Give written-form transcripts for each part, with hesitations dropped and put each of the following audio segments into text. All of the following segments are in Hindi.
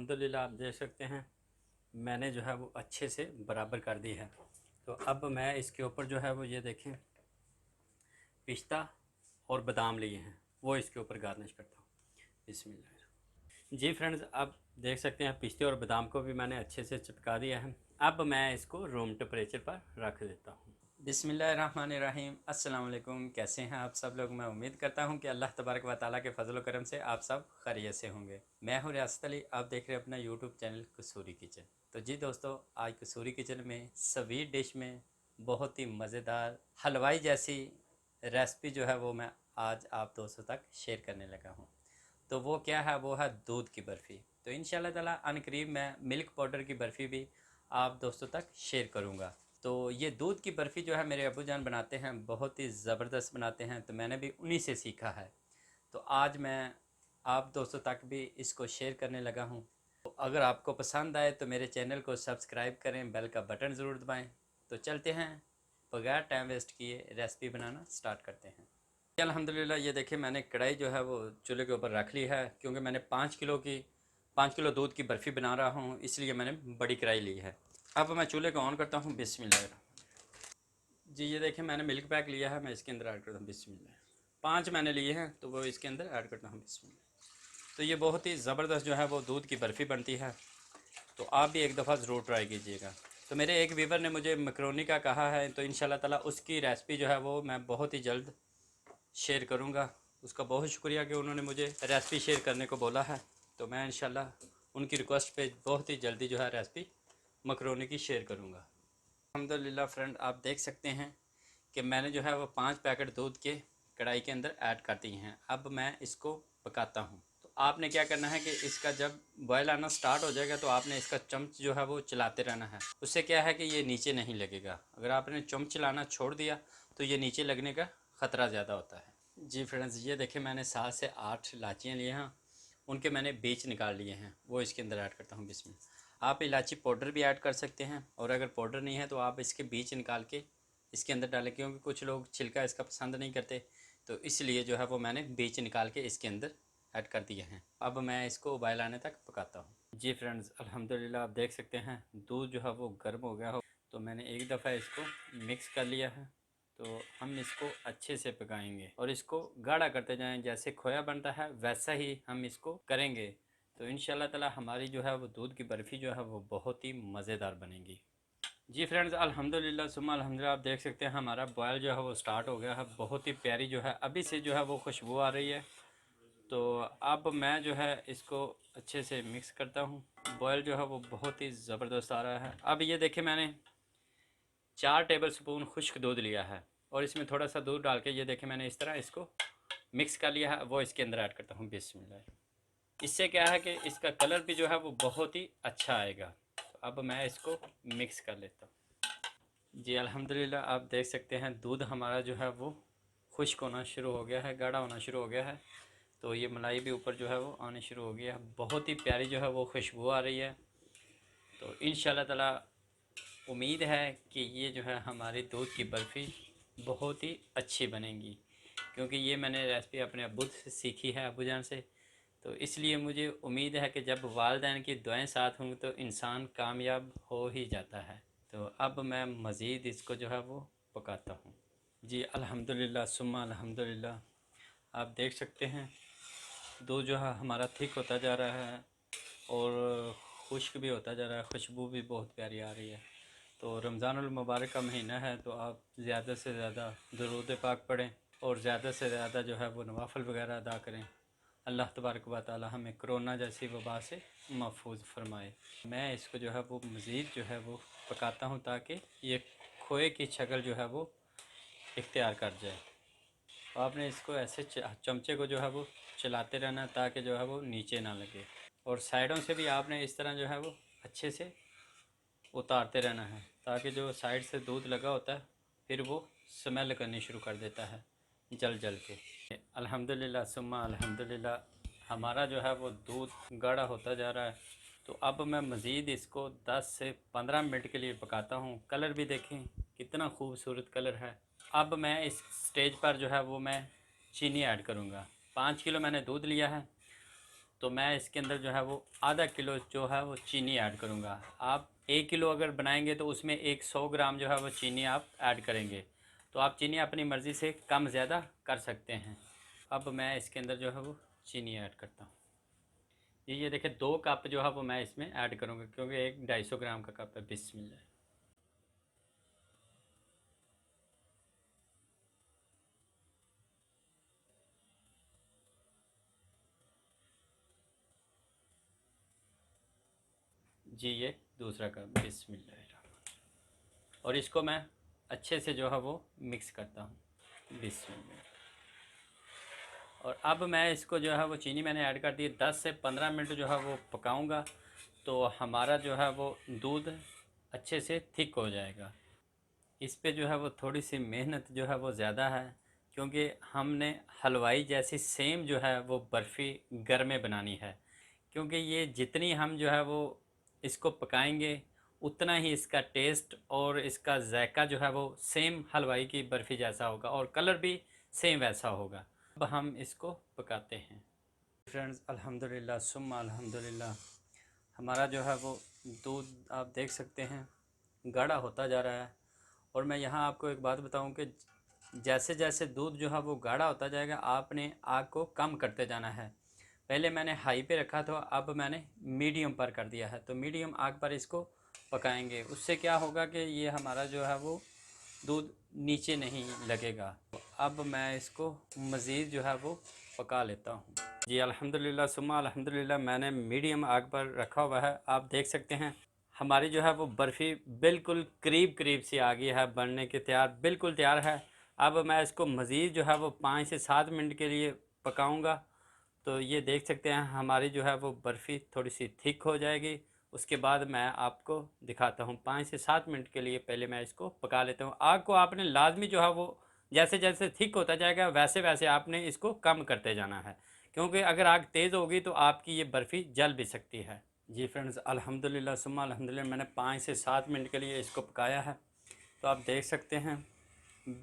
अल्हम्दुलिल्लाह आप देख सकते हैं मैंने जो है वो अच्छे से बराबर कर दी है। तो अब मैं इसके ऊपर जो है वो ये देखें पिस्ता और बादाम लिए हैं, वो इसके ऊपर गार्निश करता हूँ। बिस्मिल्लाह। जी फ्रेंड्स, आप देख सकते हैं पिस्ते और बादाम को भी मैंने अच्छे से चिपका दिया है। अब मैं इसको रूम टेम्परेचर पर रख देता हूँ। बिस्मिल्लाहिर्रहमानिर्रहीम। अस्सलाम वालेकुम। कैसे हैं आप सब लोग? मैं उम्मीद करता हूं कि अल्लाह तबारक व तआला के फजल करम से आप सब खैरियत से होंगे। मैं हूं रियासत अली, आप देख रहे हैं अपना यूट्यूब चैनल कसूरी किचन। तो जी दोस्तों, आज कसूरी किचन में स्वीट डिश में बहुत ही मज़ेदार हलवाई जैसी रेसिपी जो है वो मैं आज आप दोस्तों तक शेयर करने लगा हूँ। तो वो क्या है? वो है दूध की बर्फ़ी। तो इंशाल्लाह ताला अनकरीब मैं मिल्क पाउडर की बर्फ़ी भी आप दोस्तों तक शेयर करूँगा। तो ये दूध की बर्फ़ी जो है मेरे अब्बू जान बनाते हैं, बहुत ही ज़बरदस्त बनाते हैं, तो मैंने भी उन्हीं से सीखा है। तो आज मैं आप दोस्तों तक भी इसको शेयर करने लगा हूँ। तो अगर आपको पसंद आए तो मेरे चैनल को सब्सक्राइब करें, बेल का बटन ज़रूर दबाएं। तो चलते हैं, बगैर टाइम वेस्ट किए रेसिपी बनाना स्टार्ट करते हैं। अल्हम्दुलिल्लाह ये देखिए मैंने कढ़ाई जो है वो चूल्हे के ऊपर रख ली है, क्योंकि मैंने 5 किलो दूध की बर्फ़ी बना रहा हूँ, इसलिए मैंने बड़ी कढ़ाई ली है। अब मैं चूल्हे को ऑन करता हूँ। बिस्मिल्लाह। जी ये देखिए मैंने मिल्क पैक लिया है, मैं इसके अंदर ऐड करता हूँ। बिस्मिल्लाह। 5 मैंने लिए हैं तो वो इसके अंदर ऐड करता हूँ। बिस्मिल्लाह। तो ये बहुत ही ज़बरदस्त जो है वो दूध की बर्फ़ी बनती है, तो आप भी एक दफ़ा ज़रूर ट्राई कीजिएगा। तो मेरे एक व्यूवर ने मुझे मैकरोनी का कहा है, तो इंशाल्लाह ताला उसकी रेसिपी जो है वो मैं बहुत ही जल्द शेयर करूँगा। उसका बहुत शुक्रिया कि उन्होंने मुझे रेसिपी शेयर करने को बोला है। तो मैं इंशाल्लाह उनकी रिक्वेस्ट पे बहुत ही जल्दी जो है रेसिपी मैकरोनी की शेयर करूँगा। अल्हम्दुलिल्लाह फ्रेंड, आप देख सकते हैं कि मैंने जो है वो 5 पैकेट दूध के कढ़ाई के अंदर ऐड कर दिए हैं। अब मैं इसको पकाता हूँ। तो आपने क्या करना है कि इसका जब बॉयल आना स्टार्ट हो जाएगा तो आपने इसका चम्मच जो है वो चलाते रहना है। उससे क्या है कि ये नीचे नहीं लगेगा। अगर आपने चम्मच चलाना छोड़ दिया तो ये नीचे लगने का ख़तरा ज़्यादा होता है। जी फ्रेंड्स, ये देखें मैंने 7 से 8 इलाचियाँ लिए हैं, उनके मैंने बीज निकाल लिए हैं, वो इसके अंदर ऐड करता हूँ। बिस्मिल्लाह। आप इलायची पाउडर भी ऐड कर सकते हैं, और अगर पाउडर नहीं है तो आप इसके बीज निकाल के इसके अंदर डालें, क्योंकि कुछ लोग छिलका इसका पसंद नहीं करते, तो इसलिए जो है वो मैंने बीज निकाल के इसके अंदर ऐड कर दिए हैं। अब मैं इसको उबाल आने तक पकाता हूँ। जी फ्रेंड्स, अल्हम्दुलिल्लाह आप देख सकते हैं दूध जो है वो गर्म हो गया हो, तो मैंने एक दफ़ा इसको मिक्स कर लिया है। तो हम इसको अच्छे से पकाएंगे और इसको गाढ़ा करते जाएं, जैसे खोया बनता है वैसा ही हम इसको करेंगे। तो इंशाल्लाह ताला हमारी जो है वो दूध की बर्फ़ी जो है वो बहुत ही मज़ेदार बनेगी। जी फ्रेंड्स, अल्हम्दुलिल्लाह सुम्मा अल्हम्दुलिल्लाह आप देख सकते हैं हमारा बॉयल जो है वो स्टार्ट हो गया है। बहुत ही प्यारी जो है अभी से जो है वो खुशबू आ रही है। तो अब मैं जो है इसको अच्छे से मिक्स करता हूँ। बॉयल जो है वो बहुत ही ज़बरदस्त आ रहा है। अब ये देखें मैंने 4 टेबल स्पून खुश्क दूध लिया है, और इसमें थोड़ा सा दूध डाल के ये देखें मैंने इस तरह इसको मिक्स कर लिया है, वो इसके अंदर ऐड करता हूँ। बिस्मिल्लाह। इससे क्या है कि इसका कलर भी जो है वो बहुत ही अच्छा आएगा। तो अब मैं इसको मिक्स कर लेता हूँ। जी अल्हम्दुलिल्लाह आप देख सकते हैं दूध हमारा जो है वो खुश्क होना शुरू हो गया है, गाढ़ा होना शुरू हो गया है। तो ये मलाई भी ऊपर जो है वो आने शुरू हो गया है। बहुत ही प्यारी जो है वो खुशबू आ रही है। तो इंशाल्लाह ताला उम्मीद है कि ये जो है हमारी दूध की बर्फ़ी बहुत ही अच्छी बनेगी, क्योंकि ये मैंने रेसिपी अपने अब्बू से सीखी है, अब्बू जान से। तो इसलिए मुझे उम्मीद है कि जब वालिदैन की दुआएं साथ होंगी तो इंसान कामयाब हो ही जाता है। तो अब मैं मज़ीद इसको जो है वो पकाता हूँ। जी अल्हम्दुलिल्लाह सुम्मा अल्हम्दुलिल्लाह आप देख सकते हैं दूध जो है हमारा थिक होता जा रहा है और खुश्क भी होता जा रहा है, खुशबू भी बहुत प्यारी आ रही है। तो रमज़ानुल मुबारक का महीना है, तो आप ज़्यादा से ज़्यादा दुरूद पाक पढ़ें और ज़्यादा से ज़्यादा जो है वो नवाफ़िल वगैरह अदा करें। अल्लाह तबारक व तआला हमें कोरोना जैसी वबा से महफूज फरमाए। मैं इसको जो है वो मज़ीद जो है वो पकाता हूँ, ताकि ये खोए की शक्ल जो है वो इख्तियार कर जाए। तो आपने इसको ऐसे चमचे को जो है वो चलाते रहना, ताकि जो है वो नीचे ना लगे, और साइडों से भी आपने इस तरह जो है वो अच्छे से उतारते रहना है, ताकि जो साइड से दूध लगा होता है फिर वो स्मेल करनी शुरू कर देता है जल जल के। अल्हम्दुलिल्लाह सुम्मा अल्हम्दुलिल्लाह हमारा जो है वो दूध गाढ़ा होता जा रहा है। तो अब मैं मज़ीद इसको 10 से 15 मिनट के लिए पकाता हूँ। कलर भी देखें कितना खूबसूरत कलर है। अब मैं इस स्टेज पर जो है वो मैं चीनी ऐड करूँगा। 5 किलो मैंने दूध लिया है, तो तो मैं इसके अंदर जो है वो आधा किलो जो है वो चीनी ऐड करूँगा। आप 1 किलो अगर बनाएंगे तो उसमें एक 100 ग्राम जो है वो चीनी आप ऐड करेंगे। तो आप चीनी अपनी मर्ज़ी से कम ज़्यादा कर सकते हैं। अब मैं इसके अंदर जो है वो चीनी ऐड करता हूँ। ये देखिए 2 कप जो है वो मैं इसमें ऐड करूँगा, क्योंकि एक 250 ग्राम का कप है। बिस्मिल्लाह। जी ये दूसरा कप। बिस्मिल्लाह। और इसको मैं अच्छे से जो है वो मिक्स करता हूँ। बिस्मिल्लाह। और अब मैं इसको जो है वो चीनी मैंने ऐड कर दी, 10 से 15 मिनट जो है वो पकाऊंगा, तो हमारा जो है वो दूध अच्छे से थिक हो जाएगा। इस पे जो है वो थोड़ी सी मेहनत जो है वो ज़्यादा है, क्योंकि हमने हलवाई जैसी सेम जो है वो बर्फ़ी घर में बनानी है। क्योंकि ये जितनी हम जो है वो इसको पकाएंगे उतना ही इसका टेस्ट और इसका जायका जो है वो सेम हलवाई की बर्फ़ी जैसा होगा और कलर भी सेम वैसा होगा। अब हम इसको पकाते हैं। फ्रेंड्स, अल्हम्दुलिल्लाह सुम्मा अल्हम्दुलिल्लाह, हमारा जो है वो दूध आप देख सकते हैं गाढ़ा होता जा रहा है। और मैं यहाँ आपको एक बात बताऊं कि जैसे जैसे दूध जो है वो गाढ़ा होता जाएगा, आपने आग को कम करते जाना है। पहले मैंने हाई पे रखा था, अब मैंने मीडियम पर कर दिया है। तो मीडियम आग पर इसको पकाएंगे। उससे क्या होगा कि ये हमारा जो है वो दूध नीचे नहीं लगेगा। तो अब मैं इसको मज़ीद जो है वो पका लेता हूँ। जी अल्हम्दुलिल्लाह सुम्मा अल्हम्दुलिल्लाह, मैंने मीडियम आग पर रखा हुआ है। आप देख सकते हैं हमारी जो है वो बर्फ़ी बिल्कुल करीब करीब सी आ गई है, बनने के तैयार, बिल्कुल तैयार है। अब मैं इसको मज़ीद जो है वो 5 से 7 मिनट के लिए पकाऊंगा। तो ये देख सकते हैं हमारी जो है वो बर्फ़ी थोड़ी सी थिक हो जाएगी। उसके बाद मैं आपको दिखाता हूँ। 5 से 7 मिनट के लिए पहले मैं इसको पका लेता हूँ। आग को आपने लाजमी जो है वो जैसे जैसे थिक होता जाएगा वैसे वैसे आपने इसको कम करते जाना है, क्योंकि अगर आग तेज़ होगी तो आपकी ये बर्फ़ी जल भी सकती है। जी फ्रेंड्स, अल्हम्दुलिल्लाह सुम्मा अल्हम्दुलिल्लाह, मैंने 5 से 7 मिनट के लिए इसको पकाया है। तो आप देख सकते हैं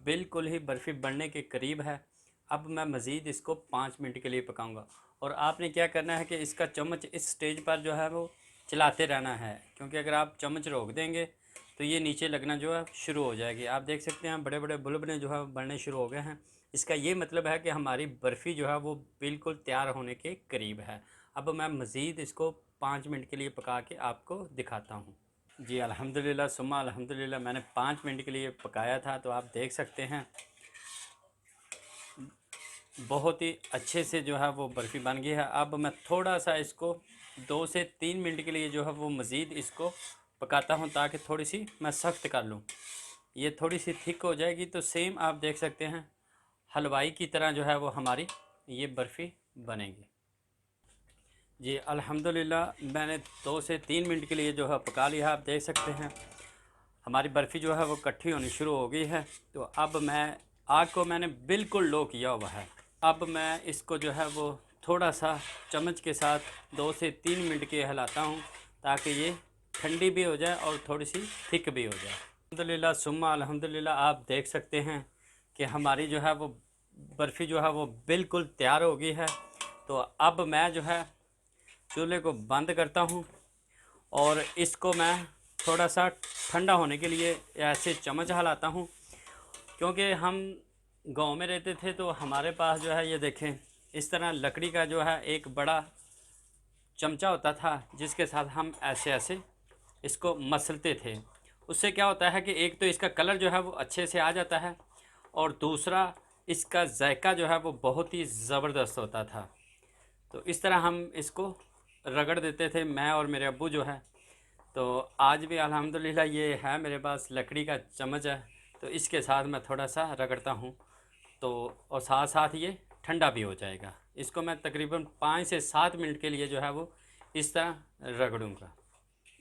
बिल्कुल ही बर्फ़ी बनने के करीब है। अब मैं मज़ीद इसको 5 मिनट के लिए पकाऊंगा। और आपने क्या करना है कि इसका चम्मच इस स्टेज पर जो है वो चलाते रहना है, क्योंकि अगर आप चम्मच रोक देंगे तो ये नीचे लगना जो है शुरू हो जाएगी। आप देख सकते हैं बड़े बड़े बुलबुले जो है बनने शुरू हो गए हैं। इसका ये मतलब है कि हमारी बर्फ़ी जो है वो बिल्कुल तैयार होने के करीब है। अब मैं मज़ीद इसको 5 मिनट के लिए पका के आपको दिखाता हूँ। जी अल्हम्दुलिल्लाह सुम्मा अल्हम्दुलिल्लाह, मैंने 5 मिनट के लिए पकाया था। तो आप देख सकते हैं बहुत ही अच्छे से जो है वो बर्फ़ी बन गई है। अब मैं थोड़ा सा इसको 2 से 3 मिनट के लिए जो है वो मज़ीद इसको पकाता हूँ, ताकि थोड़ी सी मैं सख्त कर लूँ। ये थोड़ी सी थिक हो जाएगी तो सेम आप देख सकते हैं हलवाई की तरह जो है वो हमारी ये बर्फ़ी बनेगी। जी अल्हम्दुलिल्लाह, मैंने 2 से 3 मिनट के लिए जो है पका लिया है। आप देख सकते हैं हमारी बर्फ़ी जो है वो इकट्ठी होनी शुरू हो गई है। तो अब मैं आग को मैंने बिल्कुल लो किया हुआ है। अब मैं इसको जो है वो थोड़ा सा चम्मच के साथ 2 से 3 मिनट के हिलाता हूँ, ताकि ये ठंडी भी हो जाए और थोड़ी सी थिक भी हो जाए। अल्हम्दुलिल्लाह सुम्मा अल्हम्दुलिल्लाह, आप देख सकते हैं कि हमारी जो है वो बर्फ़ी जो है वो बिल्कुल तैयार हो गई है। तो अब मैं जो है चूल्हे को बंद करता हूँ और इसको मैं थोड़ा सा ठंडा होने के लिए ऐसे चम्मच हिलाता हूँ। क्योंकि हम गांव में रहते थे तो हमारे पास जो है ये देखें इस तरह लकड़ी का जो है एक बड़ा चमचा होता था, जिसके साथ हम ऐसे ऐसे इसको मसलते थे। उससे क्या होता है कि एक तो इसका कलर जो है वो अच्छे से आ जाता है, और दूसरा इसका जायका जो है वो बहुत ही ज़बरदस्त होता था। तो इस तरह हम इसको रगड़ देते थे, मैं और मेरे अब्बू जो है। तो आज भी अल्हम्दुलिल्लाह ये है मेरे पास लकड़ी का चम्मच है, तो इसके साथ मैं थोड़ा सा रगड़ता हूँ। तो और साथ साथ ये ठंडा भी हो जाएगा। इसको मैं तकरीबन 5 से 7 मिनट के लिए जो है वो इस तरह रगड़ूंगा।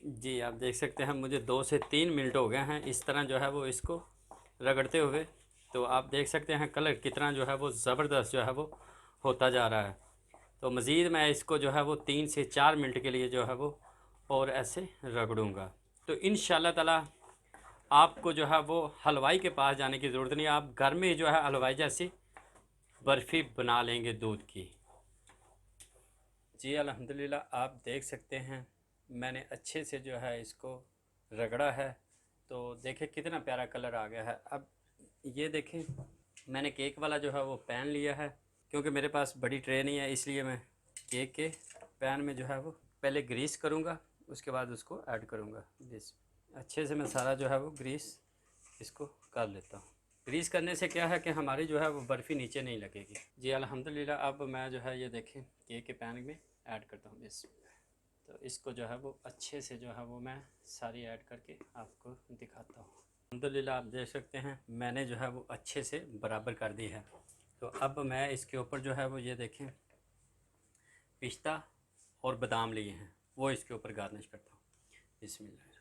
जी आप देख सकते हैं मुझे 2 से 3 मिनट हो गए हैं इस तरह जो है वो इसको रगड़ते हुए। तो आप देख सकते हैं कलर कितना जो है वो ज़बरदस्त जो है वो होता जा रहा है। तो मज़ीद मैं इसको जो है वो 3 से 4 मिनट के लिए जो है वो और ऐसे रगड़ूंगा। तो इंशाल्लाह ताला आपको जो है वो हलवाई के पास जाने की ज़रूरत नहीं, आप घर में ही जो है हलवाई जैसी बर्फ़ी बना लेंगे दूध की। जी अल्हम्दुलिल्लाह आप देख सकते हैं मैंने अच्छे से जो है इसको रगड़ा है। तो देखिए कितना प्यारा कलर आ गया है। अब ये देखें मैंने केक वाला जो है वो पैन लिया है, क्योंकि मेरे पास बड़ी ट्रे नहीं है इसलिए मैं केक के पैन में जो है वो पहले ग्रीस करूँगा, उसके बाद उसको ऐड करूँगा। ग्रीस अच्छे से मैं सारा जो है वो ग्रीस इसको कर लेता हूँ। ग्रीस करने से क्या है कि हमारी जो है वो बर्फ़ी नीचे नहीं लगेगी। जी अल्हम्दुलिल्लाह अब मैं जो है ये देखें केक के पैन में ऐड करता हूँ इस। तो इसको जो है वो अच्छे से जो है वो मैं सारी ऐड करके आपको दिखाता हूँ। अल्हम्दुलिल्लाह आप देख सकते हैं मैंने जो है वो अच्छे से बराबर कर दी है। तो अब मैं इसके ऊपर जो है वो ये देखें पिस्ता और बादाम लिए हैं, वो इसके ऊपर गार्निश करता हूँ। बिस्मिल्लाह।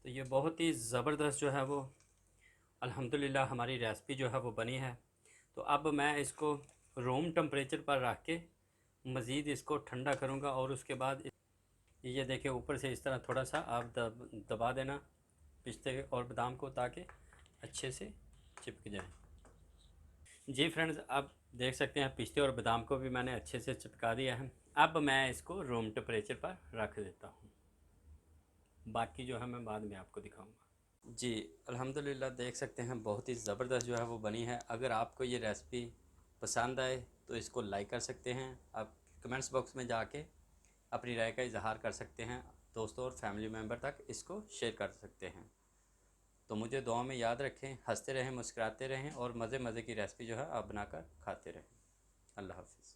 तो ये बहुत ही ज़बरदस्त जो है वो अल्हम्दुलिल्लाह हमारी रेसिपी जो है वो बनी है। तो अब मैं इसको रूम टेम्परेचर पर रख के मज़ीद इसको ठंडा करूँगा, और उसके बाद ये देखिए ऊपर से इस तरह थोड़ा सा आप दबा देना पिस्ते और बादाम को, ताकि अच्छे से चिपक जाए। जी फ्रेंड्स आप देख सकते हैं पिस्ते और बादाम को भी मैंने अच्छे से चिपका दिया है। अब मैं इसको रूम टेम्परेचर पर रख देता हूँ, बाकी जो है मैं बाद में आपको दिखाऊंगा। जी अल्हम्दुलिल्लाह देख सकते हैं बहुत ही ज़बरदस्त जो है वो बनी है। अगर आपको ये रेसिपी पसंद आए तो इसको लाइक कर सकते हैं। आप कमेंट्स बॉक्स में जाके अपनी राय का इजहार कर सकते हैं। दोस्तों और फैमिली मेम्बर तक इसको शेयर कर सकते हैं। तो मुझे दुआ में याद रखें, हंसते रहें, मुस्कुराते रहें और मज़े मज़े की रेसिपी जो है आप बनाकर खाते रहें। अल्लाह हाफ़िज़।